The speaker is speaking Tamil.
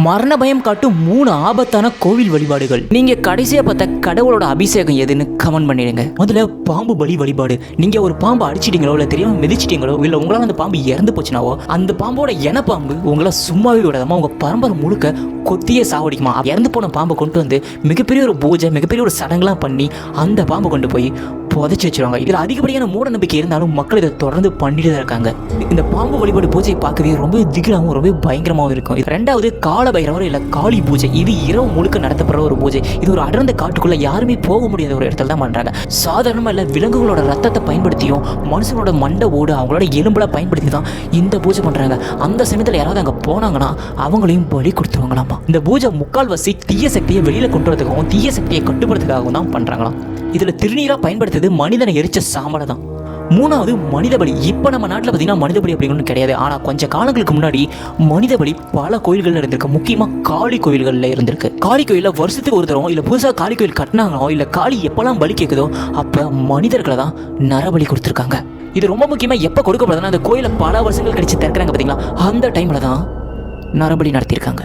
மரண பயம் காட்டும் 3 ஆபத்தான கோவில் வழிபாடுகள். நீங்க கடைசியா பார்த்த கடவுளோட அபிஷேகம் எதுன்னு கமெண்ட் பண்ணிடுங்க. முதல்ல பாம்பு பலி வழிபாடு. நீங்க ஒரு பாம்பு அடிச்சிட்டீங்களோ இல்ல தெரியாம மிதிச்சிட்டீங்களோ இல்ல உங்களால அந்த பாம்பு இறந்து போச்சுனாவோ அந்த பாம்போட இன பாம்பு உங்களை சும்மாவே விடாதமா உங்க பரம்பரை முழுக்க கொத்தியே சாவடிக்குமா. இறந்து போன பாம்பை கொண்டு வந்து மிகப்பெரிய ஒரு பூஜை மிகப்பெரிய ஒரு சடங்குலாம் பண்ணி அந்த பாம்பை கொண்டு போய் புதைச்சி வச்சிருவாங்க. இதில் அதிகப்படியான மூட நம்பிக்கை இருந்தாலும் மக்கள் இதை தொடர்ந்து பண்ணிட்டு தான் இருக்காங்க. இந்த பாம்பு வழிபாடு பூஜையை பார்க்கவே ரொம்ப திகிலாகவும் ரொம்ப பயங்கரமாகவும் இருக்கும். ரெண்டாவது கால பைரவர் இல்லை காளி பூஜை. இது இரவு முழுக்க நடத்தப்படுற ஒரு பூஜை. இது ஒரு அடர்ந்த காட்டுக்குள்ள யாருமே போக முடியாத ஒரு இடத்துல தான் பண்றாங்க. சாதாரணமாக இல்லை விலங்குகளோட ரத்தத்தை பயன்படுத்தியும் மனுஷனோட மண்டை ஓடு அவங்களோட எலும்புல பயன்படுத்தி தான் இந்த பூஜை பண்றாங்க. அந்த சமயத்தில் யாராவது அங்கே போனாங்கன்னா அவங்களையும் பலி கொடுத்துருவாங்களாமா. இந்த பூஜை முக்கால்வாசி தீய சக்தியை வெளியில கொண்டு வரதுக்காகவும் தீய சக்தியை கட்டுப்படுறதுக்காகவும் தான் பண்றாங்களாம். இதுல திருநீரா பயன்படுத்துறது மனிதனை எரிச்ச சாம்பலை தான். மூணாவது மனித பலி. இப்போ நம்ம நாட்டில் பார்த்தீங்கன்னா மனித பலி அப்படின்னு கிடையாது. ஆனால் கொஞ்சம் காலங்களுக்கு முன்னாடி மனித பலி பல கோயில்களில் இருந்திருக்கு. முக்கியமாக காளி கோயில்களில் இருந்திருக்கு. காளி கோயிலில் வருஷத்துக்கு ஒரு தரம் இல்லை புதுசாக காளி கோயில் கட்டினாங்களோ இல்லை காளி எப்போல்லாம் பலி கேட்குதோ அப்போ மனிதர்களை தான் நரபலி கொடுத்துருக்காங்க. இது ரொம்ப முக்கியமாக எப்போ கொடுக்கப்படுதுன்னா அந்த கோயிலை பல வருஷங்கள் கழிச்சு திறக்கிறாங்க பார்த்தீங்களா, அந்த டைமில் தான் நரபலி நடத்தியிருக்காங்க.